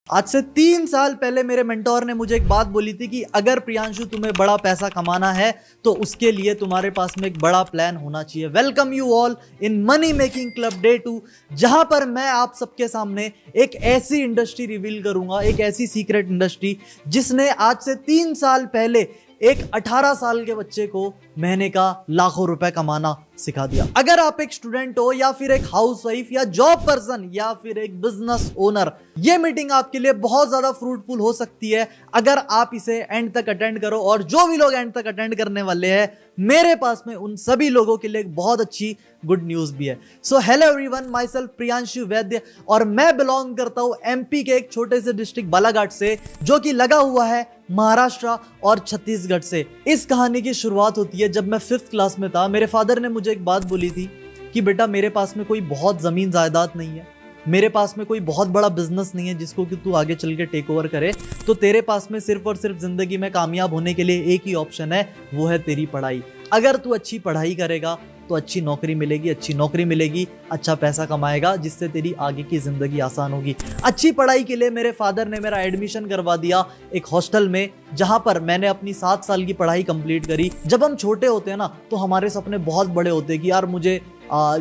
आज से 3 साल पहले मेरे मेंटोर ने मुझे एक बात बोली थी कि अगर प्रियांशु तुम्हें बड़ा पैसा कमाना है तो उसके लिए तुम्हारे पास में एक बड़ा प्लान होना चाहिए। Welcome you all in money making club day 2, जहां पर मैं आप सबके सामने एक ऐसी इंडस्ट्री रिवील करूंगा, एक ऐसी सीक्रेट इंडस्ट्री जिसने आज से 3 साल पहले एक 18 साल के बच्चे को महीने का लाखों रुपए कमाना सिखा दिया। अगर आप एक स्टूडेंट हो या फिर एक हाउसवाइफ या जॉब पर्सन या फिर एक बिजनेस ओनर, ये मीटिंग आपके लिए बहुत ज्यादा फ्रूटफुल हो सकती है अगर आप इसे एंड तक अटेंड करो। और जो भी लोग एंड तक अटेंड करने वाले हैं, मेरे पास में उन सभी लोगों के लिए एक बहुत अच्छी गुड न्यूज भी है। So hello everyone, my self Priyanshu वैद्य और मैं बिलोंग करता हूं एमपी के एक छोटे से डिस्ट्रिक्ट बालाघाट से, जो कि लगा हुआ है महाराष्ट्र और छत्तीसगढ़ से। इस कहानी की शुरुआत होती है जब मैं 5th क्लास में था। मेरे फादर ने मुझे एक बात बोली थी कि बेटा, मेरे पास में कोई बहुत जमीन जायदाद नहीं है, मेरे पास में कोई बहुत बड़ा बिजनेस नहीं है जिसको कि तू आगे चल के टेक ओवर करे, तो तेरे पास में सिर्फ और सिर्फ जिंदगी में कामयाब होने के लिए एक ही ऑप्शन है, वो है तेरी पढ़ाई। अगर तू अच्छी पढ़ाई करेगा तो अच्छी नौकरी मिलेगी, अच्छी नौकरी मिलेगी, अच्छा पैसा कमाएगा, जिससे तेरी आगे की जिंदगी आसान होगी। अच्छी पढ़ाई के लिए मेरे फादर ने मेरा एडमिशन करवा दिया एक हॉस्टल में, जहां पर मैंने अपनी 7 साल की पढ़ाई कंप्लीट करी। जब हम छोटे होते हैं ना, तो हमारे सपने बहुत बड़े होते हैं कि यार मुझे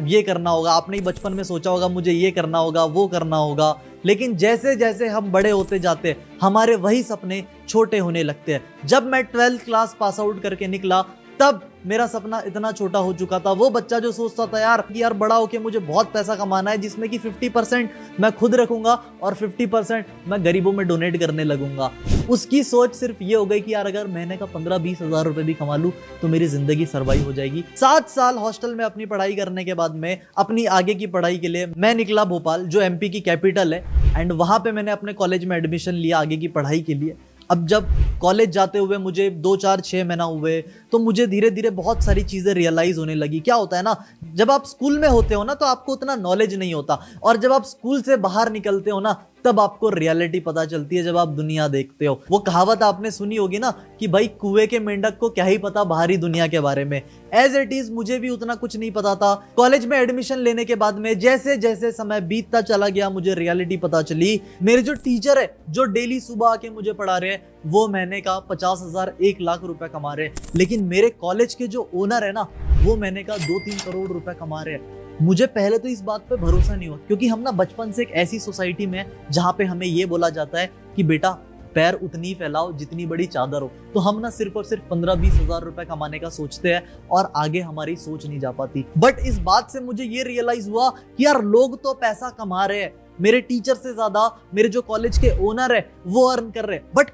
ये करना होगा। आपने ही बचपन में सोचा होगा मुझे ये करना होगा, वो करना होगा। लेकिन जैसे जैसे हम बड़े होते जाते हैं, हमारे वही सपने छोटे होने लगते हैं। जब मैं 12th क्लास पास आउट करके निकला, तब मेरा सपना इतना छोटा हो चुका था। वो बच्चा जो सोचता था यार कि यार बड़ा होके मुझे बहुत पैसा कमाना है, जिसमें कि 50% मैं खुद रखूंगा और 50% मैं गरीबों में डोनेट करने लगूंगा, उसकी सोच सिर्फ ये हो गई कि यार अगर महीने का 15-20 हजार रुपए भी कमा लूं तो मेरी जिंदगी सर्वाइव हो जाएगी। 7 साल हॉस्टल में अपनी पढ़ाई करने के बाद में अपनी आगे की पढ़ाई के लिए मैं निकला भोपाल, जो एमपी की कैपिटल है। एंड वहां पे मैंने अपने कॉलेज में एडमिशन लिया आगे की पढ़ाई के लिए। अब जब कॉलेज जाते हुए मुझे 2-4-6 महीना हुए, तो मुझे धीरे धीरे बहुत सारी चीजें रियलाइज होने लगी। क्या होता है ना, जब आप स्कूल में होते हो ना, तो आपको उतना नॉलेज नहीं होता, और जब आप स्कूल से बाहर निकलते हो ना, तब आपको रियलिटी पता चलती है, जब आप दुनिया देखते हो। वो कहावत आपने सुनी होगी ना कि भाई कुएं के मेंढक को क्या ही पता बाहरी दुनिया के बारे में। एज इट इज मुझे भी उतना कुछ नहीं पता था। कॉलेज में एडमिशन लेने के बाद में जैसे जैसे समय बीतता चला गया, मुझे रियलिटी पता चली। मेरे जो टीचर है, जो डेली सुबह आके मुझे पढ़ा रहे हैं, वो महीने का 50,000 1 लाख रुपए कमा रहे हैं। लेकिन मेरे कॉलेज के जो ओनर है ना, वो महीने का 2-3 करोड़ रुपए कमा रहे हैं। मुझे पहले तो इस बात पे भरोसा नहीं हुआ, क्योंकि हम ना बचपन से एक ऐसी सोसाइटी में जहां पे हमें ये बोला जाता है कि बेटा पैर उतनी फैलाओ जितनी बड़ी चादर हो। तो हम ना सिर्फ और सिर्फ 15-20 हजार रुपए कमाने का सोचते हैं और आगे हमारी सोच नहीं जा पाती। बट इस बात से मुझे ये रियलाइज हुआ कि यार लोग तो पैसा कमा रहे हैं, मेरे टीचर से ज्यादा मेरे जो कॉलेज के ओनर है वो अर्न कर रहे हैं। बट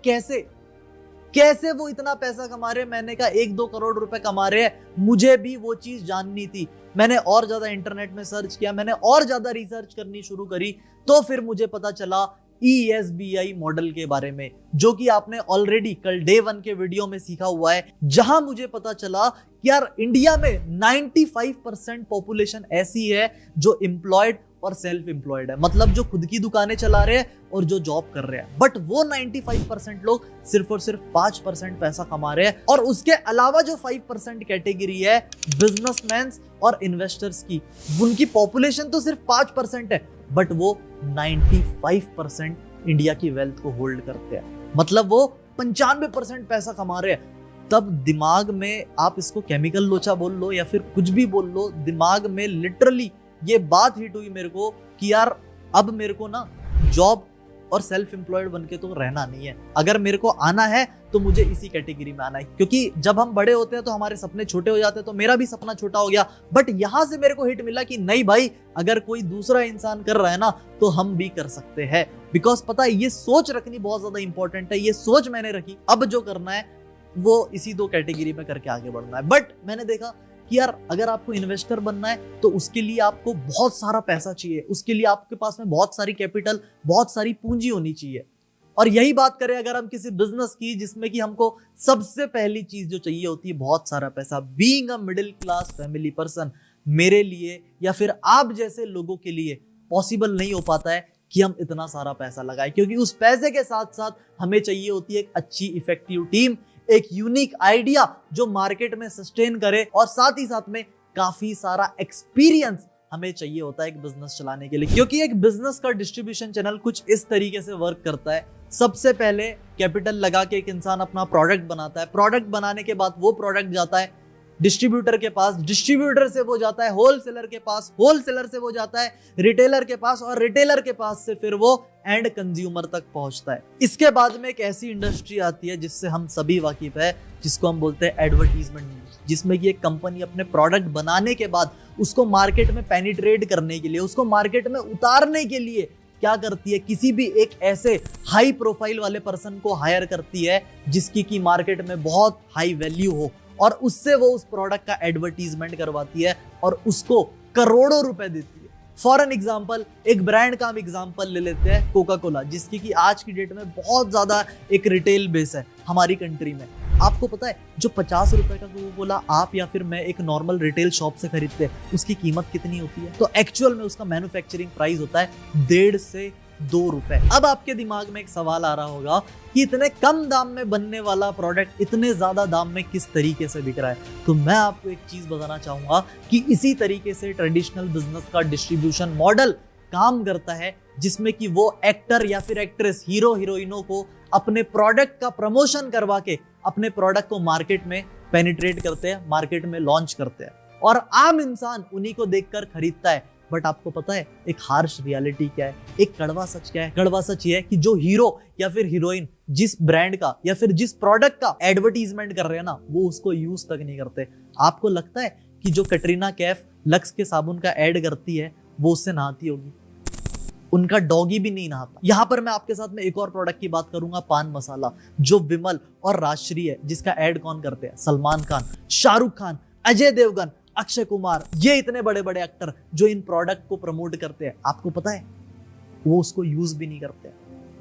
कैसे वो इतना पैसा कमा रहे हैं, महीने का 1-2 करोड़ रुपए कमा रहे हैं? मुझे भी वो चीज जाननी थी। मैंने और ज्यादा इंटरनेट में सर्च किया, मैंने और ज्यादा रिसर्च करनी शुरू करी, तो फिर मुझे पता चला ESBI मॉडल के बारे में, जो कि आपने ऑलरेडी कल डे 1 के वीडियो में सीखा हुआ है। जहां मुझे पता चला कि यार इंडिया में 95% पॉपुलेशन ऐसी है जो एम्प्लॉयड और सेल्फ एम्प्लॉयड है, मतलब जो खुद की दुकानें चला रहे हैं और जो जॉब कर रहे हैं। बट वो 95% लोग सिर्फ और सिर्फ 5% पैसा कमा रहे हैं। और उसके अलावा जो 5% कैटेगरी है बिजनेसमैन और इन्वेस्टर्स की, उनकी पॉपुलेशन तो सिर्फ 5% है, बट वो 95% इंडिया की वेल्थ को होल्ड करते हैं, मतलब वो 95% पैसा कमा रहे हैं। तब दिमाग में, आप इसको केमिकल लोचा बोल लो या फिर कुछ भी बोल लो, दिमाग में लिटरली ये बात हिट हुई मेरे को कि यार अब मेरे को ना जॉब और सेल्फ एम्प्लॉयड बन के तो रहना नहीं है। अगर मेरे को आना है तो मुझे इसी कैटेगरी में आना है, क्योंकि जब हम बड़े होते हैं तो हमारे सपने छोटे हो जाते हैं। तो मेरा भी सपना छोटा हो गया। बट यहां से मेरे को हिट मिला कि नहीं भाई, अगर कोई दूसरा इंसान कर रहा है ना, तो हम भी कर सकते हैं। बिकॉज पता है, ये सोच रखनी बहुत ज्यादा इंपॉर्टेंट है। ये सोच मैंने रखी, अब जो करना है वो इसी 2 कैटेगरी में करके आगे बढ़ना है। बट मैंने देखा कि यार अगर आपको इन्वेस्टर बनना है तो उसके लिए आपको बहुत सारा पैसा चाहिए, उसके लिए आपके पास में बहुत सारी कैपिटल, बहुत सारी पूंजी होनी चाहिए। और यही बात करें अगर हम किसी बिजनेस की, जिसमें कि हमको सबसे पहली चीज जो चाहिए होती है बहुत सारा पैसा। Being a middle class family person, मेरे लिए या फिर आप जैसे लोगों के लिए पॉसिबल नहीं हो पाता है कि हम इतना सारा पैसा लगाएं, क्योंकि उस पैसे के साथ साथ हमें चाहिए होती है एक अच्छी इफेक्टिव टीम, एक यूनिक आइडिया जो मार्केट में सस्टेन करे, और साथ ही साथ में काफी सारा एक्सपीरियंस हमें चाहिए होता है एक बिजनेस चलाने के लिए, क्योंकि एक बिजनेस का डिस्ट्रीब्यूशन चैनल कुछ इस तरीके से वर्क करता है। सबसे पहले कैपिटल लगा के एक इंसान अपना प्रोडक्ट बनाता है, प्रोडक्ट बनाने के बाद वो प्रोडक्ट जाता है डिस्ट्रीब्यूटर के पास, डिस्ट्रीब्यूटर से वो जाता है होलसेलर के पास, होलसेलर से वो जाता है रिटेलर के पास, और रिटेलर के पास से फिर वो एंड कंज्यूमर तक पहुंचता है। इसके बाद में एक ऐसी इंडस्ट्री आती है जिससे हम सभी वाकिफ है, जिसको हम बोलते हैं एडवर्टीजमेंट, जिसमें कि एक कंपनी अपने प्रोडक्ट बनाने के बाद उसको मार्केट में पेनिट्रेट करने के लिए, उसको मार्केट में उतारने के लिए क्या करती है, किसी भी एक ऐसे हाई प्रोफाइल वाले पर्सन को हायर करती है जिसकी की मार्केट में बहुत हाई वैल्यू हो, और उससे वो उस प्रोडक्ट का एडवर्टीजमेंट करवाती है और उसको करोड़ों रुपए देती है। फॉर एन एग्जाम्पल, एक ब्रांड का हम एग्जाम्पल ले लेते हैं कोका कोला, जिसकी कि आज की डेट में बहुत ज्यादा एक रिटेल बेस है हमारी कंट्री में। आपको पता है जो 50 रुपए का कोका कोला आप या फिर मैं एक नॉर्मल रिटेल शॉप से खरीदते हैं, उसकी कीमत कितनी होती है? तो एक्चुअल में उसका मैन्युफैक्चरिंग प्राइस होता है 1.5 से 2 रुपए। अब आपके दिमाग में एक सवाल आ रहा होगा कि इतने कम दाम में बनने वाला प्रोडक्ट इतने ज्यादा दाम में किस तरीके से बिक रहा है? तो मैं आपको एक चीज बताना चाहूंगा कि इसी तरीके से ट्रेडिशनल बिजनेस का डिस्ट्रीब्यूशन मॉडल काम करता है, जिसमें कि वो एक्टर या फिर एक्ट्रेस, हीरो हीरोइनों को अपने प्रोडक्ट का प्रमोशन करवा के अपने प्रोडक्ट को मार्केट में पेनिट्रेट करते हैं, मार्केट में लॉन्च करते हैं, और आम इंसान उन्हीं को देखकर खरीदता है। बट आपको पता है एक हार्श रियलिटी क्या है, एक कड़वा सच क्या है? कड़वा सच ये है कि जो हीरो या फिर हीरोइन जिस ब्रांड का या फिर जिस प्रोडक्ट का एडवर्टीजमेंट कर रहे हैं ना, वो उसको यूज तक नहीं करते। आपको लगता है कि जो कैटरीना कैफ लक्स के साबुन का एड करती है वो उससे नहाती होगी? उनका डॉगी भी नहीं नहाता। यहां पर मैं आपके साथ में एक और प्रोडक्ट की बात करूंगा, पान मसाला, जो विमल और राजश्री है, जिसका एड कौन करते हैं? सलमान खान, शाहरुख खान, अजय देवगन, अक्षय कुमार, ये इतने बड़े बड़े एक्टर जो इन प्रोडक्ट को प्रमोट करते हैं। आपको पता है वो उसको यूज भी नहीं करते।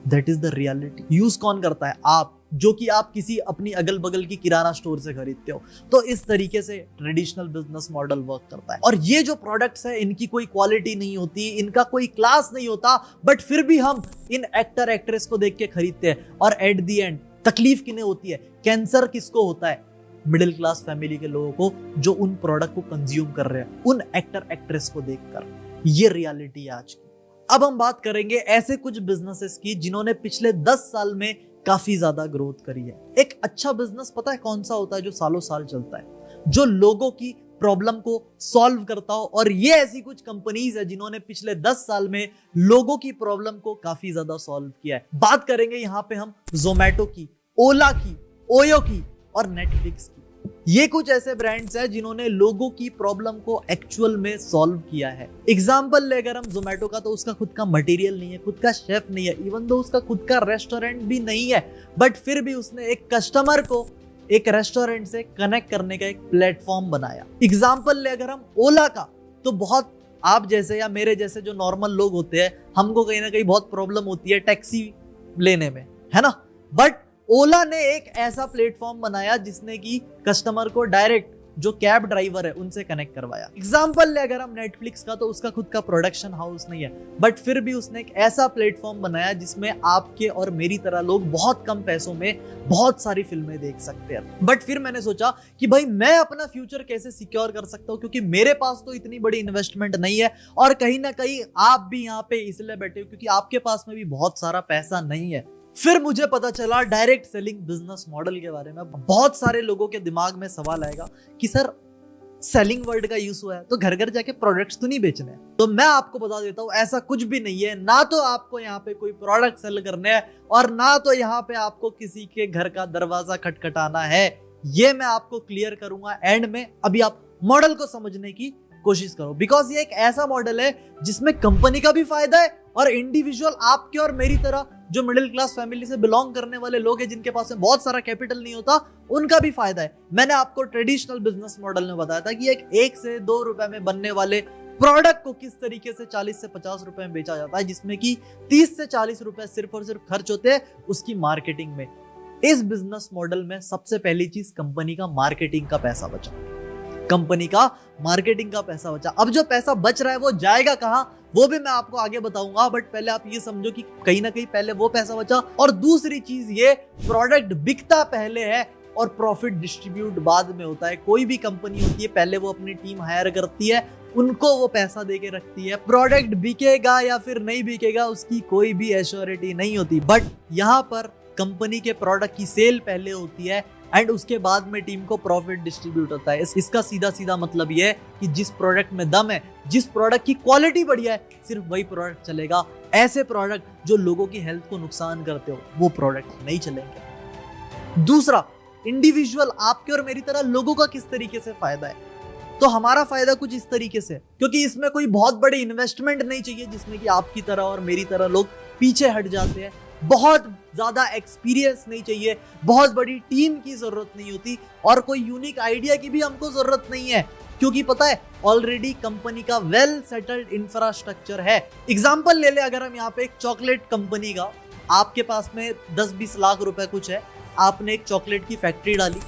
That is the reality. Use कौन करता है? आप, जो कि आप किसी अपनी अगल बगल की किराना स्टोर से खरीदते हो। तो इस तरीके से ट्रेडिशनल बिजनेस मॉडल वर्क करता है। और ये जो प्रोडक्ट्स है इनकी कोई क्वालिटी नहीं होती, इनका कोई क्लास नहीं होता, बट फिर भी हम इन एक्टर एक्ट्रेस को देख के खरीदते हैं। और एट दी एंड तकलीफ किन्हें होती है? कैंसर किसको होता है? मिडिल क्लास फैमिली के लोगों को, जो उन प्रोडक्ट को कंज्यूम कर रहे हैं उन एक्टर एक्ट्रेस को देखकर। ये रियलिटी है आज की। अब हम बात करेंगे ऐसे कुछ बिजनेसेस की जिन्होंने पिछले 10 साल में काफी ज्यादा ग्रोथ करी है। एक अच्छा बिजनेस पता है कौन सा होता है? जो सालों साल चलता है, जो लोगों की प्रॉब्लम को सॉल्व करता हो। और ये ऐसी कुछ कंपनीज है जिन्होंने पिछले 10 साल में लोगों की प्रॉब्लम को काफी ज्यादा सॉल्व किया है। बात करेंगे यहाँ पे हम जोमैटो की, ओला की, ओयो की और नेटफ्लिक्स की। ये कुछ ऐसे ब्रांड्स हैं जिन्होंने लोगों की प्रॉब्लम को एक्चुअल में सॉल्व किया है। एग्जांपल ले अगर हम जोमैटो का, तो उसका खुद का मटेरियल नहीं है, खुद का शेफ नहीं है, इवन दो उसका खुद का रेस्टोरेंट भी नहीं है, बट फिर भी उसने एक कस्टमर को एक रेस्टोरेंट से कनेक्ट करने का एक प्लेटफॉर्म बनाया। एग्जांपल ले अगर हम ओला का, तो बहुत आप जैसे या मेरे जैसे जो नॉर्मल लोग होते हैं, हमको कहीं ना कहीं बहुत प्रॉब्लम होती है टैक्सी लेने में, है ना? बट ओला ने एक ऐसा प्लेटफॉर्म बनाया जिसने कि कस्टमर को डायरेक्ट जो कैब ड्राइवर है उनसे कनेक्ट करवाया। एग्जांपल ले अगर हम नेटफ्लिक्स का, तो उसका खुद का प्रोडक्शन हाउस नहीं है, बट फिर भी उसने एक ऐसा प्लेटफॉर्म बनाया जिसमें आपके और मेरी तरह लोग बहुत कम पैसों में बहुत सारी फिल्में देख सकते हैं। बट फिर मैंने सोचा कि भाई मैं अपना फ्यूचर कैसे सिक्योर कर सकता हूं, क्योंकि मेरे पास तो इतनी बड़ी इन्वेस्टमेंट नहीं है, और कहीं ना कहीं आप भी यहाँ पे इसलिए बैठे हो क्योंकि आपके पास में भी बहुत सारा पैसा नहीं है। फिर मुझे पता चला डायरेक्ट सेलिंग बिजनेस मॉडल के बारे में। बहुत सारे लोगों के दिमाग में सवाल आएगा कि सर सेलिंग वर्ड का यूज हुआ है तो घर घर जाके प्रोडक्ट्स तो नहीं बेचने हैं? तो मैं आपको बता देता हूं ऐसा कुछ भी नहीं है। ना तो आपको यहाँ पे कोई प्रोडक्ट सेल करने हैं, और ना तो यहाँ पे आपको किसी के घर का दरवाजा खटखटाना है। ये मैं आपको क्लियर करूंगा एंड में। अभी आप मॉडल को समझने की कोशिश करो, बिकॉज ये एक ऐसा मॉडल है जिसमें कंपनी का भी फायदा है और इंडिविजुअल आपके और मेरी तरह जो मिडिल क्लास फैमिली से बिलोंग करने वाले लोग हैं, जिनके पास में बहुत सारा कैपिटल नहीं होता, उनका भी फायदा है। मैंने आपको ट्रेडिशनल बिजनेस मॉडल में बताया था कि एक से 2 रुपए में बनने वाले प्रोडक्ट को किस तरीके से 40 से 50 रुपए में बेचा जाता है, जिसमें कि 30 से 40 रुपए सिर्फ और सिर्फ खर्च होते हैं उसकी मार्केटिंग में। इस बिजनेस मॉडल में सबसे पहली चीज कंपनी का मार्केटिंग का पैसा बचा। कंपनी का मार्केटिंग का पैसा बचा। अब जो पैसा बच रहा है वो जाएगा कहां, वो भी मैं आपको आगे बताऊंगा, बट पहले आप ये समझो कि कहीं ना कहीं पहले वो पैसा बचा। और दूसरी चीज ये, प्रोडक्ट बिकता पहले है और प्रॉफिट डिस्ट्रीब्यूट बाद में होता है। कोई भी कंपनी होती है पहले वो अपनी टीम हायर करती है, उनको वो पैसा दे के रखती है। प्रोडक्ट बिकेगा या फिर नहीं बिकेगा उसकी कोई भी एश्योरिटी नहीं होती, बट यहाँ पर कंपनी के प्रोडक्ट की सेल पहले होती है एंड उसके बाद में टीम को प्रॉफिट डिस्ट्रीब्यूट होता है। इसका सीधा सीधा मतलब ये है कि जिस प्रोडक्ट में दम है, जिस प्रोडक्ट की क्वालिटी बढ़िया है, सिर्फ वही प्रोडक्ट चलेगा। ऐसे प्रोडक्ट जो लोगों की हेल्थ को नुकसान करते हो वो प्रोडक्ट नहीं चलेंगे। दूसरा, इंडिविजुअल आपके और मेरी तरह लोगों का किस तरीके से फायदा है। तो हमारा फायदा कुछ इस तरीके से, क्योंकि इसमें कोई बहुत बड़ी इन्वेस्टमेंट नहीं चाहिए जिसमें कि आपकी तरह और मेरी तरह लोग पीछे हट जाते हैं। बहुत ज्यादा एक्सपीरियंस नहीं चाहिए, बहुत बड़ी टीम की जरूरत नहीं होती और कोई यूनिक आइडिया की भी हमको जरूरत नहीं है, क्योंकि पता है ऑलरेडी कंपनी का वेल सेटल्ड इंफ्रास्ट्रक्चर है। एग्जांपल ले ले, अगर हम यहाँ पे एक चॉकलेट कंपनी का, आपके पास में 10-20 लाख रुपए कुछ है, आपने एक चॉकलेट की फैक्ट्री डाली,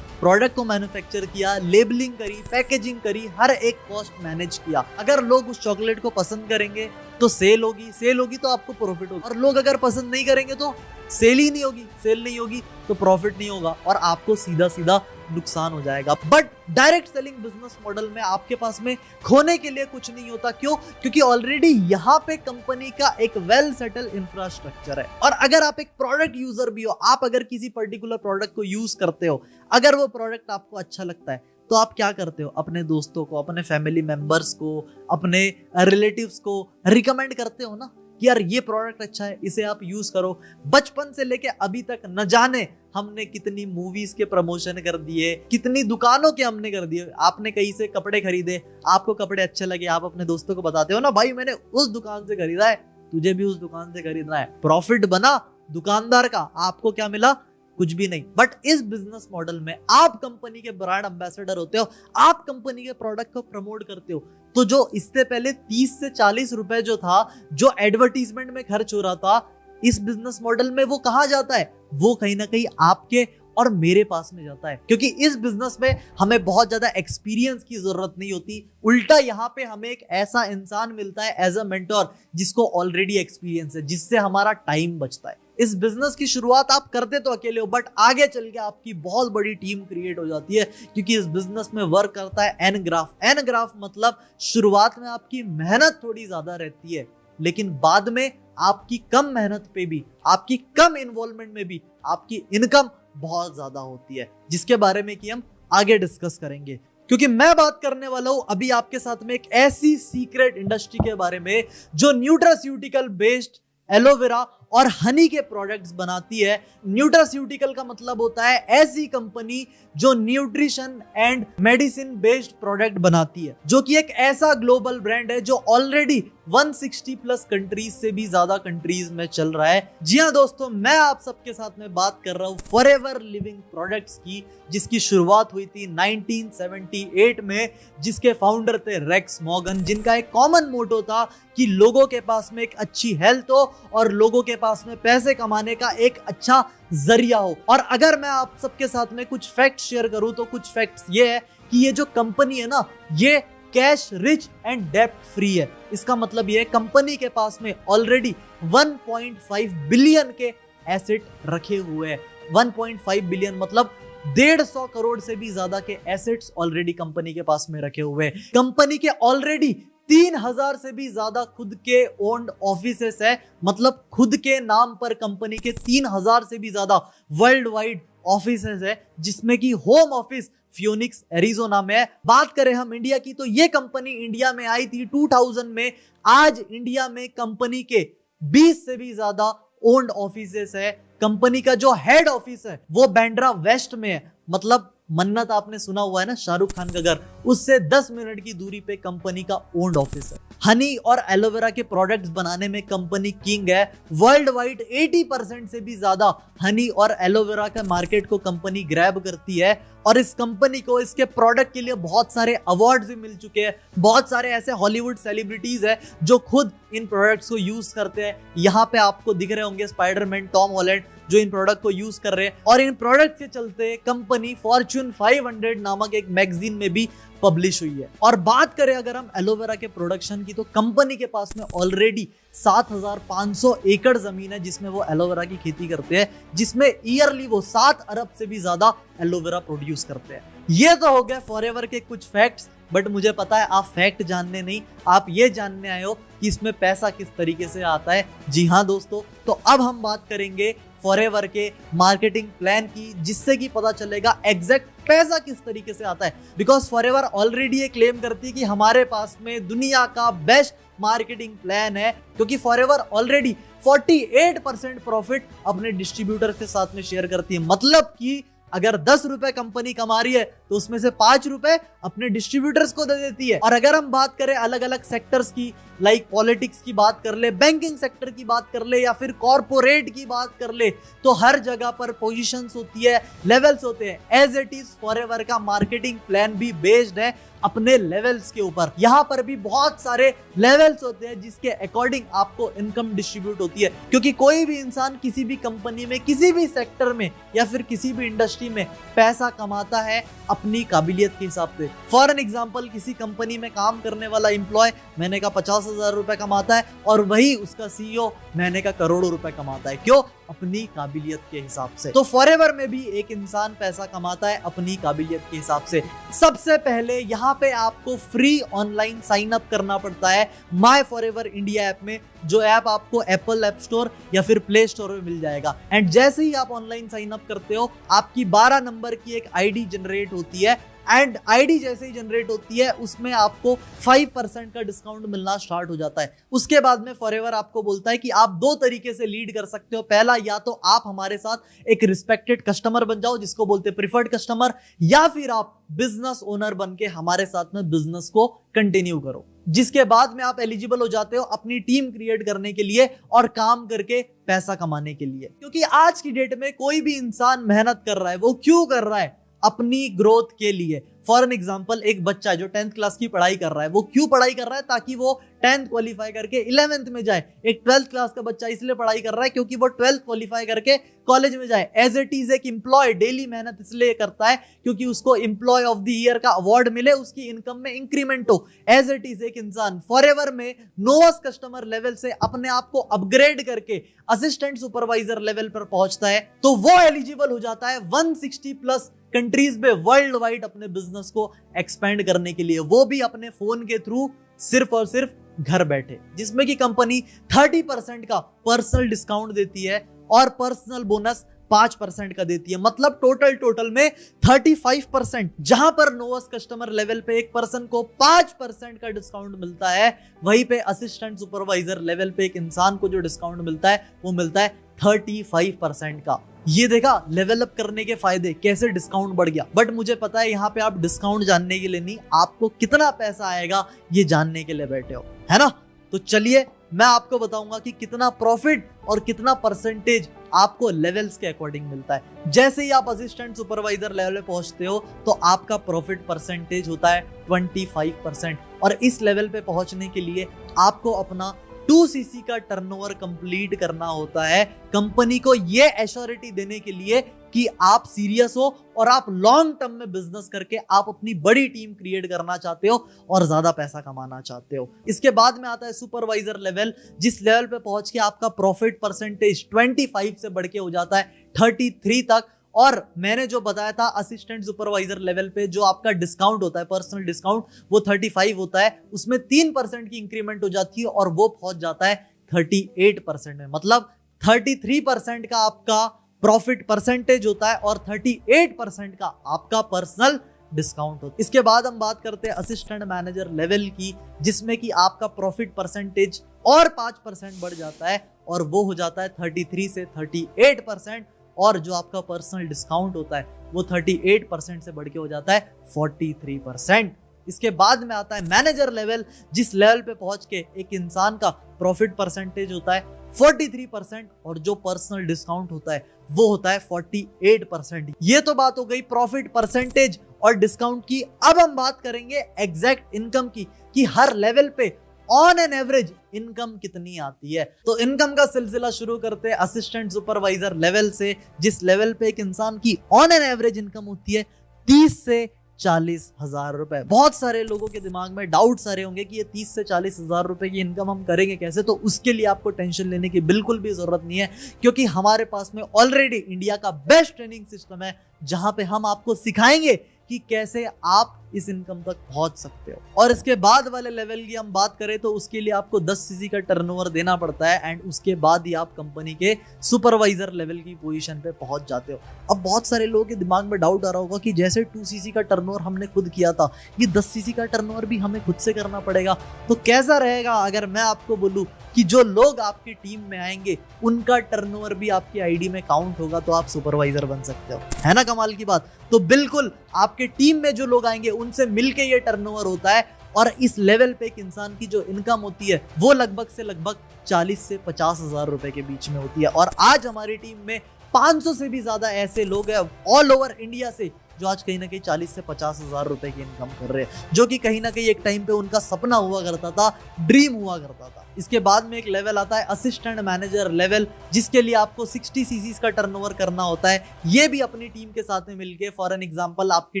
प्रोडक्ट को मैन्युफैक्चर किया, लेबलिंग करी, पैकेजिंग करी, हर एक कॉस्ट मैनेज किया। अगर लोग उस चॉकलेट को पसंद करेंगे तो सेल होगी तो आपको प्रॉफिट होगा, और लोग अगर पसंद नहीं करेंगे तो सेल ही नहीं होगी, सेल नहीं होगी तो प्रॉफिट नहीं होगा और आपको सीधा सीधा नुकसान हो जाएगा। But direct selling business model में आपके पास में खोने के लिए कुछ नहीं होता। क्यों? क्योंकि ऑलरेडी यहाँ पे कंपनी का एक वेल सेटल इंफ्रास्ट्रक्चर है। और अगर आप एक प्रोडक्ट यूजर भी हो, आप अगर किसी पर्टिकुलर प्रोडक्ट को यूज करते हो, अगर वो प्रोडक्ट आपको अच्छा लगता है तो आप क्या करते हो? अपने दोस्तों को, अपने फैमिली मेंबर्स को, अपने रिलेटिव्स को रिकमेंड करते हो ना कि यार ये प्रोडक्ट अच्छा है, इसे आप यूज करो। बचपन से लेके अभी तक न जाने हमने कितनी मूवीज के प्रमोशन कर दिए, कितनी दुकानों के हमने कर दिए। आपने कहीं से कपड़े खरीदे, आपको कपड़े अच्छे लगे, आप अपने दोस्तों को बताते हो ना, भाई मैंने उस दुकान से खरीदा है, तुझे भी उस दुकान से खरीदना है। प्रॉफिट बना दुकानदार का, आपको क्या मिला? कुछ भी नहीं। बट इस बिजनेस मॉडल में आप कंपनी के ब्रांड एम्बेसडर होते हो, आप कंपनी के प्रोडक्ट को प्रमोट करते हो। तो जो इससे पहले 30 से 40 रुपए जो था, जो एडवर्टीजमेंट में खर्च हो रहा था, इस बिजनेस मॉडल में वो कहां जाता है? वो कहीं ना कहीं आपके और मेरे पास में जाता है, क्योंकि इस बिजनेस में हमें बहुत ज्यादा एक्सपीरियंस की जरूरत नहीं होती। उल्टा यहाँ पे हमें एक ऐसा इंसान मिलता है एज अ मेंटोर जिसको ऑलरेडी एक्सपीरियंस है, जिससे हमारा टाइम बचता है। इस बिजनेस की शुरुआत आप करते तो अकेले हो, बट आगे चल के आपकी बहुत बड़ी टीम क्रिएट हो जाती है, क्योंकि इस बिजनेस में वर्क करता है एन ग्राफ। एन ग्राफ मतलब शुरुआत में आपकी मेहनत थोड़ी ज्यादा रहती है, लेकिन बाद में आपकी कम मेहनत पे भी, आपकी कम इन्वॉल्वमेंट में भी आपकी इनकम बहुत ज्यादा होती है, जिसके बारे में कि हम आगे डिस्कस करेंगे। क्योंकि मैं बात करने वाला हूं अभी आपके साथ में एक ऐसी सीक्रेट इंडस्ट्री के बारे में जो न्यूट्रास्यूटिकल बेस्ड एलोवेरा और हनी के प्रोडक्ट्स बनाती है। न्यूट्रास्यूटिकल का मतलब होता है ऐसी कंपनी जो nutrition and medicine based product बनाती है, जो कि एक ऐसा ग्लोबल ब्रांड है जो ऑलरेडी 160 प्लस कंट्रीज से भी ज्यादा कंट्रीज में चल रहा है। जी हाँ दोस्तों, मैं आप सबके साथ में बात कर रहा हूँ फॉरएवर लिविंग प्रोडक्ट्स की, जिसकी शुरुआत हुई थी 1978 में, जिसके फाउंडर थे रेक्स मॉर्गन, जिनका एक कॉमन मोटो था कि लोगों के पास में एक अच्छी हेल्थ हो और लोगों के पास में पैसे कमाने का एक अच्छा जरिया हो। और अगर मैं आप सबके साथ में कुछ फैक्ट्स शेयर करूं तो कुछ फैक्ट्स ये है कि ये जो कंपनी है ना, ये कैश रिच एंड डेब्ट फ्री है। इसका मतलब ये है कंपनी के पास में ऑलरेडी 1.5 बिलियन के एसेट रखे हुए हैं। 1.5 बिलियन मतलब 150 करोड़ से भी ज्यादा के एसेट्स ऑलरेडी कंपनी के पास में रखे हुए हैं। कंपनी के ऑलरेडी 3000 से भी ज्यादा खुद के ओन्ड ऑफिसेस है, मतलब खुद के नाम पर कंपनी के 3000 से भी ज्यादा वर्ल्ड वाइड ऑफिसेस है, जिसमें कि होम ऑफिस फ्यूनिक्स एरिजोना में है। बात करें हम इंडिया की तो ये कंपनी इंडिया में आई थी 2000 में। आज इंडिया में कंपनी के 20 से भी ज्यादा ओन्ड ऑफिसेस है। कंपनी का जो हेड ऑफिस है वो बांद्रा वेस्ट में है, मतलब मन्नत आपने सुना हुआ है ना, शाहरुख खान का घर, उससे 10 मिनट की दूरी पे कंपनी का ओन्ड ऑफिस है। हनी और एलोवेरा के प्रोडक्ट्स बनाने में कंपनी किंग है। वर्ल्ड वाइड 80% से भी ज्यादा हनी और एलोवेरा के मार्केट को कंपनी ग्रैब करती है, और इस कंपनी को इसके प्रोडक्ट के लिए बहुत सारे अवार्ड्स भी मिल चुके हैं। बहुत सारे ऐसे हॉलीवुड सेलिब्रिटीज है जो खुद इन प्रोडक्ट्स को यूज करते हैं। यहाँ पे आपको दिख रहे होंगे स्पाइडरमैन, टॉम हॉलैंड, जो इन प्रोडक्ट को यूज कर रहे हैं। और इन प्रोडक्ट के चलते कंपनी फॉर्च्यून 500 नामक एक मैगजीन में भी पब्लिश हुई है। और बात करें अगर हम एलोवेरा के प्रोडक्शन की, तो कंपनी के पास में ऑलरेडी 7500 एकड़ जमीन है जिसमें वो एलोवेरा की खेती करते हैं, जिसमें ईयरली वो 7 अरब से भी ज्यादा एलोवेरा प्रोड्यूस करते हैं। ये तो हो गया फॉरएवर के कुछ फैक्ट्स बट मुझे पता है आप फैक्ट जानने नहीं, आप ये जानने आए हो कि इसमें पैसा किस तरीके से आता है। जी हाँ दोस्तों, तो अब हम बात करेंगे फॉरएवर के मार्केटिंग प्लान की, जिससे कि पता चलेगा एग्जैक्ट पैसा किस तरीके से आता है। बिकॉज फॉरएवर ऑलरेडी ये क्लेम करती है कि हमारे पास में दुनिया का बेस्ट मार्केटिंग प्लान है, क्योंकि फॉरएवर ऑलरेडी 48% प्रॉफिट अपने डिस्ट्रीब्यूटर के साथ में शेयर करती है। मतलब कि अगर 10 रुपए कंपनी कमा रही है तो उसमें से 5 रुपए अपने डिस्ट्रीब्यूटर्स को दे देती है। और अगर हम बात करें अलग अलग सेक्टर्स की, लाइक पॉलिटिक्स की बात कर ले, बैंकिंग सेक्टर की बात कर ले, या फिर कॉर्पोरेट की बात कर ले, तो हर जगह पर पोजीशंस होती है, लेवल्स होते हैं। एज इट इज फॉरएवर का मार्केटिंग प्लान भी बेस्ड है अपने लेवल्स के ऊपर। यहाँ पर भी बहुत सारे लेवल्स होते हैं जिसके अकॉर्डिंग आपको इनकम डिस्ट्रीब्यूट होती है, क्योंकि कोई भी इंसान किसी भी कंपनी में, किसी भी सेक्टर में या फिर किसी भी इंडस्ट्री में पैसा कमाता है अपनी काबिलियत के हिसाब से। फॉर एन एग्जाम्पल, किसी कंपनी में काम करने वाला एम्प्लॉय महीने का 50,000 रुपए कमाता है और वही उसका सीईओ महीने का करोड़ों रुपए कमाता है। क्यों? अपनी काबिलियत के हिसाब से। तो फॉरएवर में भी एक इंसान पैसा कमाता है अपनी काबिलियत के हिसाब से। सबसे पहले यहाँ पे आपको फ्री ऑनलाइन साइन अप करना पड़ता है माय फॉरएवर इंडिया ऐप में, जो ऐप आपको एप्पल ऐप स्टोर या फिर प्ले स्टोर में मिल जाएगा। एंड जैसे ही आप ऑनलाइन साइन अप करते हो, आपकी 12 नंबर की एक आईडी जनरेट होती है, एंड आईडी जैसे ही जनरेट होती है उसमें आपको 5% का डिस्काउंट मिलना स्टार्ट हो जाता है। उसके बाद में फॉरएवर आपको बोलता है कि आप 2 तरीके से लीड कर सकते हो। पहला, या तो आप हमारे साथ एक रिस्पेक्टेड कस्टमर बन जाओ, जिसको बोलते हैं प्रिफर्ड कस्टमर, या फिर आप बिजनेस ओनर बन के हमारे साथ में बिजनेस को कंटिन्यू करो, जिसके बाद में आप एलिजिबल हो जाते हो अपनी टीम क्रिएट करने के लिए और काम करके पैसा कमाने के लिए। क्योंकि आज की डेट में कोई भी इंसान मेहनत कर रहा है, वो क्यों कर रहा है? अपनी ग्रोथ के लिए। फॉर एन एग्जाम्पल, एक बच्चा जो 10th क्लास की पढ़ाई कर रहा है, वो क्यों पढ़ाई कर रहा है? ताकि वो 10th क्वालिफाई करके 11th में जाए। एक 12th क्लास का बच्चा इसलिए पढ़ाई कर रहा है क्योंकि वो 12th क्वालिफाई करके कॉलेज में जाए। एज इट इज एक एम्प्लॉय डेली मेहनत इसलिए करता है क्योंकि उसको एम्प्लॉय ऑफ द ईयर का अवार्ड मिले, उसकी इनकम में इंक्रीमेंट हो। एज इट इज एक इंसान फॉरएवर में नोवास कस्टमर लेवल से अपने आप को अपग्रेड करके असिस्टेंट सुपरवाइजर लेवल पर पहुंचता है, तो वो एलिजिबल हो जाता है 160 प्लस कंट्रीज में वर्ल्ड वाइड अपने बिजनेस को एक्सपेंड करने के लिए, वो भी अपने फोन के थ्रू, सिर्फ और सिर्फ घर बैठे, जिसमें कि कंपनी 30% का पर्सनल डिस्काउंट देती है और पर्सनल बोनस 5% का देती है। मतलब टोटल में 35%। जहां पर नोवास कस्टमर लेवल पे एक पर्सन को 5% का डिस्काउंट मिलता है, वहीं पे असिस्टेंट सुपरवाइजर लेवल पे एक इंसान को जो डिस्काउंट मिलता है वो मिलता है 35% का। ये देखा लेवल अप करने के फायदे, कैसे डिस्काउंट बढ़ गया। बट मुझे पता है यहाँ पे आप डिस्काउंट जानने के लिए नहीं, आपको कितना पैसा आएगा ये जानने के लिए बैठे हो, है ना? तो चलिए मैं आपको बताऊंगा कि कितना प्रॉफिट और कितना परसेंटेज आपको लेवल्स के अकॉर्डिंग मिलता है। जैसे ही आप असिस्टेंट सुपरवाइजर लेवल पे पहुंचते हो तो आपका प्रॉफिट परसेंटेज होता है 25%, और इस लेवल पे पहुंचने के लिए आपको अपना 2cc का टर्नओवर कंप्लीट करना होता है, कंपनी को ये एश्योरिटी देने के लिए कि आप सीरियस हो और आप लॉन्ग टर्म में बिजनेस करके आप अपनी बड़ी टीम क्रिएट करना चाहते हो और ज्यादा पैसा कमाना चाहते हो। इसके बाद में आता है सुपरवाइजर लेवल, जिस लेवल पे पहुंच के आपका प्रॉफिट परसेंटेज 25 से बढ़ के हो जाता है 33 तक। और मैंने जो बताया था असिस्टेंट सुपरवाइजर लेवल पे जो आपका डिस्काउंट होता है, पर्सनल डिस्काउंट, वो 35 होता है, उसमें 3% की इंक्रीमेंट हो जाती है और वो पहुंच जाता है 38% में। मतलब 33% का आपका प्रॉफिट परसेंटेज होता है और 38% का आपका पर्सनल डिस्काउंट होता है। इसके बाद हम बात करते हैं असिस्टेंट मैनेजर लेवल की, जिसमें कि आपका प्रॉफिट परसेंटेज और 5% बढ़ जाता है और वो हो जाता है 33 से 38%, और जो आपका पर्सनल डिस्काउंट होता है वो 38% से बढ़ के हो जाता है 43%। इसके बाद में आता है मैनेजर लेवल, जिस लेवल पे पहुंच के एक इंसान का प्रॉफिट परसेंटेज होता है 43% और जो पर्सनल डिस्काउंट होता है वो होता है 48%। ये तो बात हो गई प्रॉफिट परसेंटेज और डिस्काउंट की। अब हम बात करेंगे एग्जैक्ट इनकम की, कि हर लेवल पे ऑन एन एवरेज इनकम कितनी आती है। तो इनकम का सिलसिला शुरू करते हैं असिस्टेंट सुपरवाइजर लेवल से, जिस लेवल पे एक इंसान की ऑन एन एवरेज इनकम होती है 30 से 40 हजार रुपए। बहुत सारे लोगों के दिमाग में डाउट सारे होंगे कि ये 30 से 40 हजार रुपए की इनकम हम करेंगे कैसे। तो उसके लिए आपको टेंशन लेने की बिल्कुल भी जरूरत नहीं है, क्योंकि हमारे पास में ऑलरेडी इंडिया का बेस्ट ट्रेनिंग सिस्टम है, जहां पे हम आपको सिखाएंगे कि कैसे आप इस इनकम तक पहुंच सकते हो। और इसके बाद वाले लेवल की हम बात करें तो उसके लिए आपको 10 सीसी का टर्नओवर देना पड़ता है एंड उसके बाद ही आप कंपनी के सुपरवाइजर लेवल की पोजीशन पे पहुंच जाते हो। अब बहुत सारे लोगों के दिमाग में डाउट आ रहा होगा कि जैसे 2 सीसी का टर्नओवर हमने खुद किया था, ये 10 सीसी का टर्नओवर भी हमें खुद से करना पड़ेगा। तो कैसा रहेगा अगर मैं आपको बोलूं कि जो लोग आपकी टीम में आएंगे उनका टर्नओवर भी आपकी आईडी में काउंट होगा तो आप सुपरवाइजर बन सकते हो। है ना कमाल की बात? तो बिल्कुल आपके टीम में जो लोग आएंगे उनसे मिलके ये टर्नओवर होता है और इस लेवल पे एक इंसान की जो इनकम होती है वो लगभग से लगभग 40 से 50 हजार रुपए के बीच में होती है। और आज हमारी टीम में 500 से भी ज्यादा ऐसे लोग हैं ऑल ओवर इंडिया से जो आज कहीं ना कहीं 40 से 50 हजार रुपए की इनकम कर रहे हैं, जो कि कहीं ना कहीं एक टाइम पे उनका सपना हुआ करता था, ड्रीम हुआ करता था। इसके बाद में एक लेवल आता है असिस्टेंट मैनेजर लेवल, जिसके लिए आपको 60 सीसीज का टर्नओवर करना होता है। ये भी अपनी टीम के साथ में मिलके, फॉर एन एग्जांपल आपकी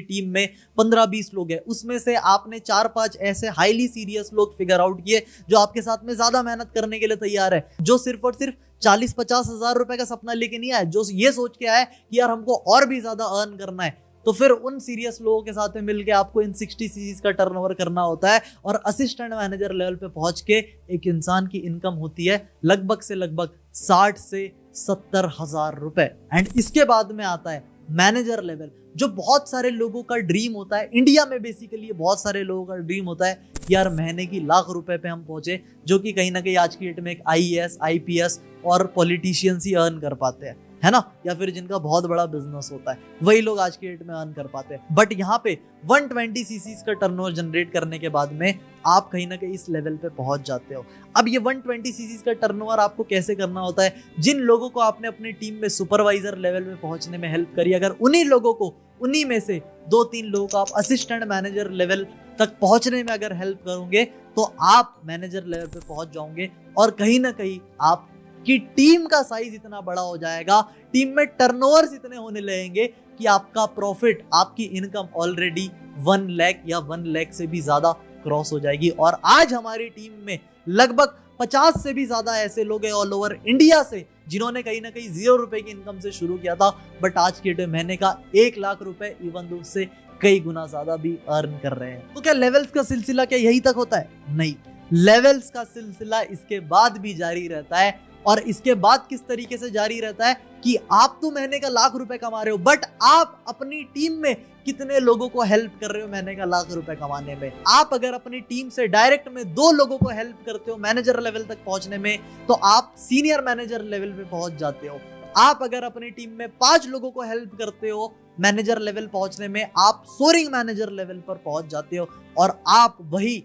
टीम में 15-20 लोग हैं, उसमें से आपने 4-5 ऐसे हाईली सीरियस लोग फिगर आउट किए जो आपके साथ में ज्यादा मेहनत करने के लिए तैयार है, जो सिर्फ और सिर्फ 40-50 हजार रुपए का सपना लेके नहीं आया, जो ये सोच के आया कि यार हमको और भी ज्यादा अर्न करना है। तो फिर उन सीरियस लोगों के साथ में मिलके आपको इन 60 सीरीज का टर्नओवर करना होता है और असिस्टेंट मैनेजर लेवल पे पहुंच के एक इंसान की इनकम होती है लगभग से लगभग 60 से 70 हजार रुपए। एंड इसके बाद में आता है मैनेजर लेवल, जो बहुत सारे लोगों का ड्रीम होता है। इंडिया में बेसिकली बहुत सारे लोगों का ड्रीम होता है यार महीने की लाख रुपए पे हम पहुंचे, जो कि कहीं ना कहीं आज की डेट में एक IAS, IPS और पॉलिटिशियंस ही अर्न कर पाते हैं, है ना, या फिर जिनका बहुत बड़ा बिजनेस होता है वही लोग आज की डेट में अर्न कर पाते हैं। बट यहाँ पे 120 सीसीज का टर्नओवर जनरेट करने के बाद में आप कहीं ना कहीं इस लेवल पे पहुंच जाते हो। अब ये 120 सीसीज का टर्नओवर आपको कैसे करना होता है? जिन लोगों को आपने अपनी टीम में सुपरवाइजर लेवल में पहुंचने में हेल्प करी, अगर उन्हीं लोगों को, उन्हीं में से 2-3 लोगों को आप असिस्टेंट मैनेजर लेवल तक पहुंचने में अगर हेल्प करोगे तो आप मैनेजर लेवल पे पहुंच जाओगे और कहीं ना कहीं आप कि टीम का साइज इतना बड़ा हो जाएगा, टीम में टर्नओवर्स इतने होने लगेंगे कि आपका प्रॉफिट, आपकी इनकम ऑलरेडी 1 लाख या 1 लाख से भी ज्यादा क्रॉस हो जाएगी। और आज हमारी टीम में लगभग 50 से भी ज्यादा ऐसे लोग हैं ऑल ओवर इंडिया से जिन्होंने कहीं ना कहीं 0 रुपए की इनकम से शुरू किया था, बट आज के डेट में महीने का 1 लाख रुपए इवन दो से कई गुना ज्यादा भी अर्न कर रहे हैं। तो क्या लेवल्स का सिलसिला क्या यही तक होता है? नहीं, लेवल्स का सिलसिला इसके बाद भी जारी रहता है। और इसके बाद किस तरीके से जारी रहता है कि आप तो महीने का 1 लाख रुपए कमा रहे हो, बट आप अपनी टीम में कितने लोगों को हेल्प कर रहे हो महीने का 1 लाख रुपए कमाने में। आप अगर अपनी टीम से डायरेक्ट में 2 लोगों को हेल्प करते हो मैनेजर लेवल तक पहुंचने में, तो आप सीनियर मैनेजर लेवल पे पहुंच जाते हो। आप अगर अपनी टीम में 5 लोगों को हेल्प करते हो मैनेजर लेवल पहुंचने में, आप सोरिंग मैनेजर लेवल पर पहुंच जाते हो। और आप वही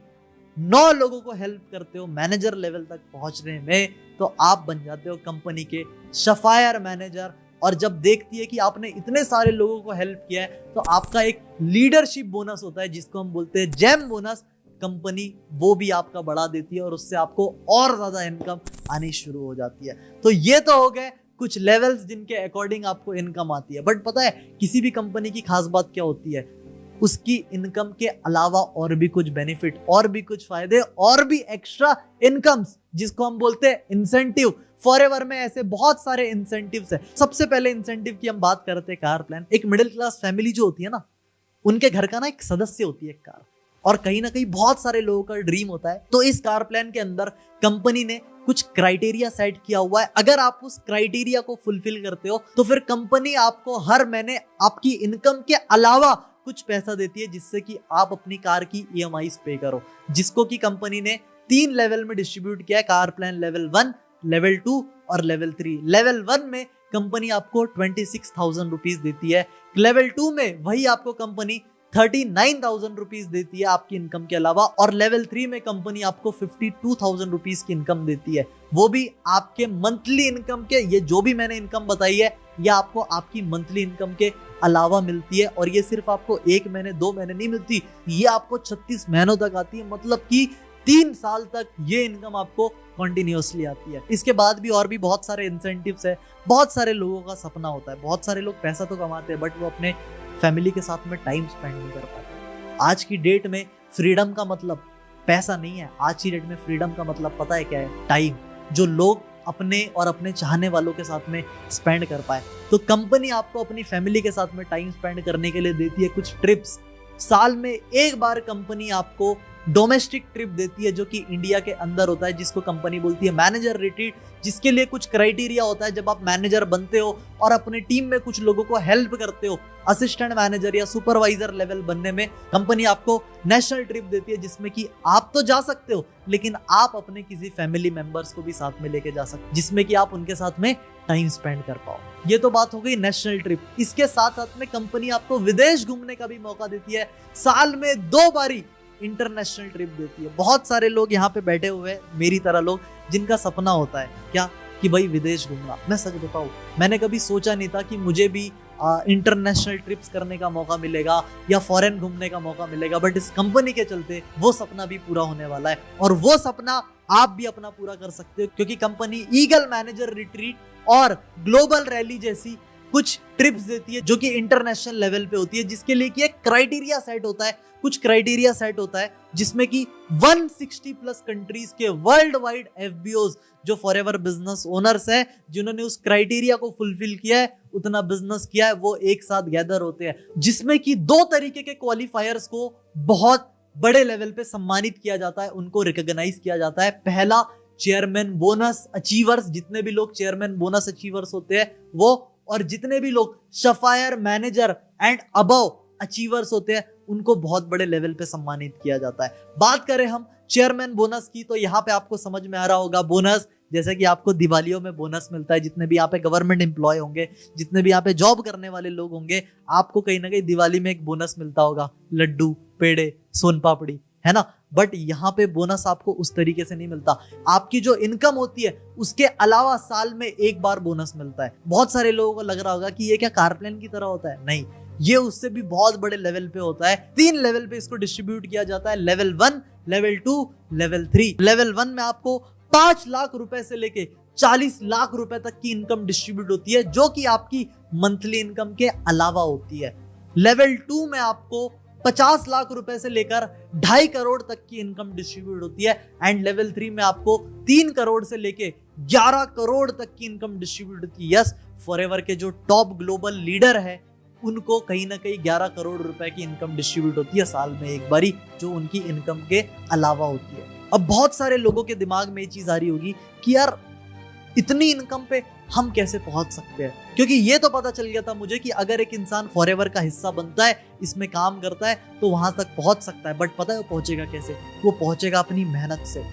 9 लोगों को हेल्प करते हो मैनेजर लेवल तक पहुंचने में, तो आप बन जाते हो कंपनी के सफायर मैनेजर। और जब देखती है कि आपने इतने सारे लोगों को हेल्प किया है तो आपका एक लीडरशिप बोनस होता है जिसको हम बोलते हैं जेम बोनस, कंपनी वो भी आपका बढ़ा देती है और उससे आपको और ज्यादा इनकम आनी शुरू हो जाती है। तो ये तो हो गए कुछ लेवल्स जिनके अकॉर्डिंग आपको इनकम आती है। बट पता है किसी भी कंपनी की खास बात क्या होती है? उसकी इनकम के अलावा और भी कुछ बेनिफिट, और भी कुछ फायदे, और भी एक्स्ट्रा इनकम्स, जिसको हम बोलते हैं इंसेंटिव। फॉरएवर में ऐसे बहुत सारे इंसेंटिव्स है। सबसे पहले इंसेंटिव की हम बात करते हैं कार प्लान। एक मिडिल क्लास फैमिली जो होती है ना, उनके घर का ना एक सदस्य होती है एक कार, और कहीं ना कहीं बहुत सारे लोगों का ड्रीम होता है। तो इस कार प्लान के अंदर कंपनी ने कुछ क्राइटेरिया सेट किया हुआ है। अगर आप उस क्राइटेरिया को फुलफिल करते हो तो फिर कंपनी आपको हर महीने आपकी इनकम के अलावा कुछ पैसा देती है जिससे कि आप अपनी कार की EMIs पे करो, जिसको कि कंपनी ने 3 लेवल में डिस्ट्रीब्यूट किया है। कार प्लान लेवल 1, लेवल 2 और लेवल 3। लेवल 1 में कंपनी आपको 26,000 रुपीज देती है। लेवल 2 में वही आपको कंपनी 39,000 रुपीज देती है आपकी इनकम के अलावा। और लेवल 3 में कंपनी आपको 52,000 रुपीज की इनकम देती है, वो भी आपके मंथली इनकम के। ये जो भी मैंने इनकम बताई है ये आपको आपकी मंथली इनकम के अलावा मिलती है। और ये सिर्फ आपको 1 महीने 2 महीने नहीं मिलती, ये आपको 36 महीनों तक आती है। मतलब कि 3 साल तक ये इनकम आपको कंटिन्यूअसली आती है। इसके बाद भी और भी बहुत सारे इंसेंटिव्स है। बहुत सारे लोगों का सपना होता है, बहुत सारे लोग पैसा तो कमाते हैं बट वो अपने फैमिली के साथ में टाइम स्पेंड नहीं कर पाते। आज की डेट में फ्रीडम का मतलब पैसा नहीं है, आज की डेट में फ्रीडम का मतलब पता है क्या है? टाइम, जो लोग अपने और अपने चाहने वालों के साथ में स्पेंड कर पाए। तो कंपनी आपको अपनी फैमिली के साथ में टाइम स्पेंड करने के लिए देती है कुछ ट्रिप्स, साल में एक बार कंपनी आपको डोमेस्टिक ट्रिप देती है जो कि इंडिया के अंदर होता है, जिसको कंपनी बोलती है मैनेजर रिट्रीट, जिसके लिए कुछ क्राइटेरिया होता है। जब आप मैनेजर बनते हो और अपने टीम में कुछ लोगों को हेल्प करते हो असिस्टेंट मैनेजर या सुपरवाइजर लेवल बनने में, कंपनी आपको नेशनल ट्रिप देती है जिसमें कि आप तो जा सकते हो लेकिन आप अपने किसी फैमिली मेंबर्स को भी साथ में लेके जा सकते हो, जिसमें कि आप उनके साथ में टाइम स्पेंड कर पाओ। ये तो बात हो गई नेशनल ट्रिप। इसके साथ साथ में कंपनी आपको विदेश घूमने का भी मौका देती है, साल में 2 बारी इंटरनेशनल ट्रिप देती है। बहुत सारे लोग यहाँ पे बैठे हुए हैं मेरी तरह लोग, जिनका सपना होता है क्या कि भाई विदेश घूमना। मैं सच बताऊं, मैंने कभी सोचा नहीं था कि मुझे भी इंटरनेशनल ट्रिप्स करने का मौका मिलेगा या फॉरेन घूमने का मौका मिलेगा, बट इस कंपनी के चलते वो सपना भी पूरा होने वाला है और वो सपना आप भी अपना पूरा कर सकते हो, क्योंकि कंपनी ईगल मैनेजर रिट्रीट और ग्लोबल रैली जैसी कुछ ट्रिप्स देती है जो कि इंटरनेशनल लेवल पे होती है, जिसके लिए कि एक क्राइटेरिया सेट होता है, कुछ क्राइटेरिया सेट होता है जिसमें कि 160 प्लस कंट्रीज के वर्ल्ड वाइड एफबीओज जो फॉरएवर बिजनेस ओनर्स है, जिन्होंने उस क्राइटेरिया को फुलफिल किया है, उतना बिजनेस किया है, वो एक साथ गैदर होते हैं, जिसमें कि 2 तरीके के क्वालिफायर्स को बहुत बड़े लेवल पे सम्मानित किया जाता है, उनको रिकॉग्नाइज किया जाता है। पहला चेयरमैन बोनस अचीवर्स, जितने भी लोग चेयरमैन बोनस अचीवर्स होते हैं वो, और जितने भी लोग sapphire manager and above achievers होते हैं उनको बहुत बड़े लेवल पे सम्मानित किया जाता है। बात करें हम चेयरमैन बोनस की, तो यहाँ पे आपको समझ में आ रहा होगा बोनस, जैसे कि आपको दिवालियों में बोनस मिलता है, जितने भी यहाँ पे गवर्नमेंट एम्प्लॉय होंगे, जितने भी यहाँ पे जॉब करने वाले लोग होंगे, आपको कहीं ना कहीं दिवाली में एक बोनस मिलता होगा, लड्डू, पेड़े, सोन पापड़ी, है ना। बट यहाँ पे बोनस आपको उस तरीके से नहीं मिलता। आपकी जो इनकम होती है उसके अलावा साल में एक बार बोनस मिलता है। बहुत सारे लोगों को लग रहा होगा कि ये क्या कारप्लेन की तरह होता है, नहीं, ये उससे भी बहुत बड़े लेवल पे होता है। 3 लेवल पे इसको डिस्ट्रीब्यूट किया जाता है, लेवल 1, लेवल 2, लेवल 3। लेवल 1 में आपको 5 लाख रुपए से लेके 40 लाख रुपए तक की इनकम डिस्ट्रीब्यूट होती है, जो कि आपकी मंथली इनकम के अलावा होती है। लेवल 2 में आपको 50 लाख रुपए से लेकर 2.5 करोड़ तक की इनकम डिस्ट्रीब्यूट होती है। एंड लेवल 3 में आपको 3 करोड़ से लेके 11 करोड़ तक की इनकम डिस्ट्रीब्यूट होती है। यस, फॉरएवर के जो टॉप ग्लोबल लीडर है उनको कहीं ना कहीं 11 करोड़ रुपए की इनकम डिस्ट्रीब्यूट होती है साल में एक बारी, जो उनकी इनकम के अलावा होती है। अब बहुत सारे लोगों के दिमाग में ये चीज आ रही होगी कि यार इतनी इनकम पे हम कैसे पहुंच सकते हैं, क्योंकि ये तो पता चल गया था मुझे कि अगर एक इंसान फॉरएवर का हिस्सा बनता है, इसमें काम करता है, तो वहां तक पहुंच सकता है। बट पता है वो पहुंचेगा कैसे? वो पहुंचेगा अपनी मेहनत से,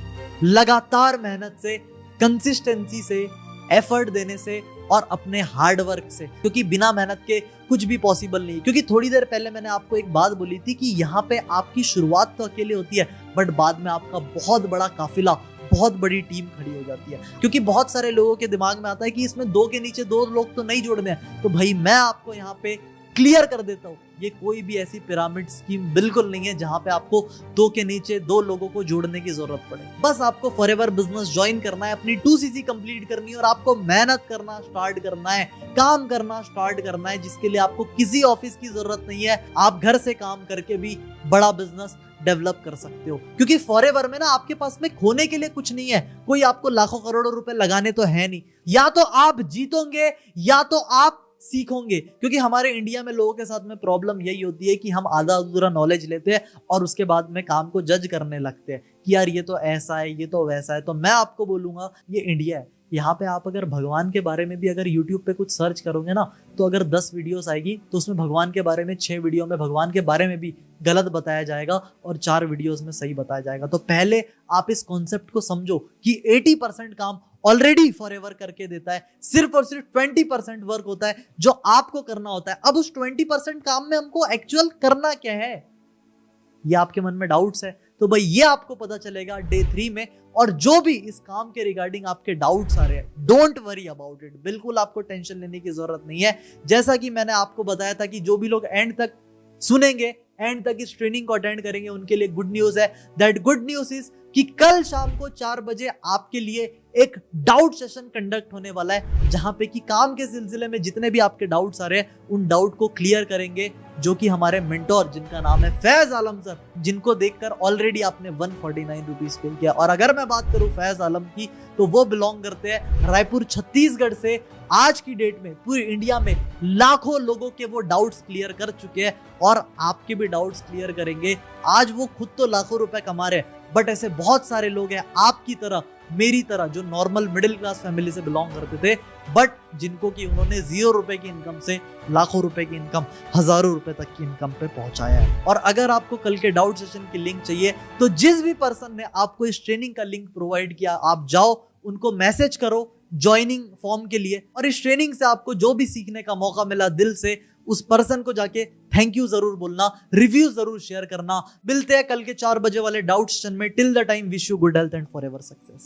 लगातार मेहनत से, कंसिस्टेंसी से, एफर्ट देने से और अपने हार्ड वर्क से, क्योंकि बिना मेहनत के कुछ भी पॉसिबल नहीं। क्योंकि थोड़ी देर पहले मैंने आपको एक बात बोली थी कि यहाँ पे आपकी शुरुआत तो अकेले होती है, बट बाद में आपका बहुत बड़ा काफिला, बहुत बड़ी टीम खड़ी हो जाती है। क्योंकि बहुत सारे लोगों के दिमाग में आता है कि इसमें 2 के नीचे 2 लोग तो नहीं जोड़ने हैं, तो भाई मैं आपको यहाँ पे क्लियर कर देता हूँ, ये कोई भी ऐसी पिरामिड स्कीम बिल्कुल नहीं है जहां पे आपको 2 के नीचे 2 लोगों को जोड़ने की जरूरत पड़े। बस आपको फॉरएवर बिजनेस ज्वाइन करना है, अपनी 2cc कंप्लीट करनी है और आपको मेहनत करना स्टार्ट करना है, काम करना स्टार्ट करना है, जिसके लिए आपको किसी ऑफिस की जरूरत नहीं है। आप घर से काम करके भी बड़ा बिजनेस डेवलप कर सकते हो, क्योंकि फॉरएवर में ना आपके पास में खोने के लिए कुछ नहीं है। कोई आपको लाखों करोड़ों रुपए लगाने तो है नहीं। या तो आप जीतोगे या तो आप सीखोगे, क्योंकि हमारे इंडिया में लोगों के साथ में प्रॉब्लम यही होती है कि हम आधा अधूरा नॉलेज लेते हैं और उसके बाद में काम को जज करने लगते हैं कि यार ये तो ऐसा है, ये तो वैसा है। तो मैं आपको बोलूंगा ये इंडिया है, यहाँ पे आप अगर भगवान के बारे में भी अगर YouTube पे कुछ सर्च करोगे ना, तो अगर 10 वीडियोस आएगी तो उसमें भगवान के बारे में 6 वीडियो में भगवान के बारे में भी गलत बताया जाएगा और 4 वीडियोस में सही बताया जाएगा। तो पहले आप इस कॉन्सेप्ट को समझो कि 80% काम ऑलरेडी फॉरएवर करके देता है, सिर्फ और सिर्फ 20% वर्क होता है जो आपको करना होता है। अब उस 20% काम में हमको एक्चुअल करना क्या है, ये आपके मन में डाउट्स है, तो भाई ये आपको पता चलेगा डे 3 में। और जो भी इस काम के रिगार्डिंग आपके डाउट्स आ रहे हैं, डोंट वरी अबाउट इट, बिल्कुल आपको टेंशन लेने की जरूरत नहीं है। जैसा कि मैंने आपको बताया था कि जो भी लोग एंड तक सुनेंगे, एंड तक इस ट्रेनिंग को अटेंड करेंगे, उनके लिए गुड न्यूज है। दैट गुड न्यूज इज कि कल शाम को 4 बजे आपके लिए एक डाउट सेशन कंडक्ट होने वाला है, जहां पे कि काम के सिलसिले में जितने भी आपके डाउट्स आ रहे हैं उन डाउट को क्लियर करेंगे, जो कि हमारे मेंटोर जिनका नाम है फैज आलम सर, जिनको देखकर ऑलरेडी आपने 149 रुपीज पे किया। और अगर मैं बात करूं फैज आलम की, तो वो बिलोंग करते हैं रायपुर छत्तीसगढ़ से। आज की डेट में पूरी इंडिया में लाखों लोगों के वो डाउट्स क्लियर कर चुके हैं और आपके भी डाउट्स क्लियर करेंगे। आज वो खुद तो लाखों रुपए कमा रहे हैं, बट ऐसे बहुत सारे लोग हैं आपकी तरह, मेरी तरह, जो नॉर्मल मिडिल क्लास फैमिली से बिलोंग करते थे, बट जिनको कि उन्होंने 0 रुपए की इनकम से लाखों रुपए की इनकम, हजारों रुपए तक की इनकम पे पहुंचाया है। और अगर आपको कल के डाउट सेशन की लिंक चाहिए तो जिस भी पर्सन ने आपको इस ट्रेनिंग का लिंक प्रोवाइड किया, आप जाओ उनको मैसेज करो ज्वाइनिंग फॉर्म के लिए, और इस ट्रेनिंग से आपको जो भी सीखने का मौका मिला दिल से, उस पर्सन को जाके थैंक यू जरूर बोलना, रिव्यू जरूर शेयर करना। मिलते हैं कल के 4 बजे वाले डाउट सेशन में। Till the time wish you good health and forever success.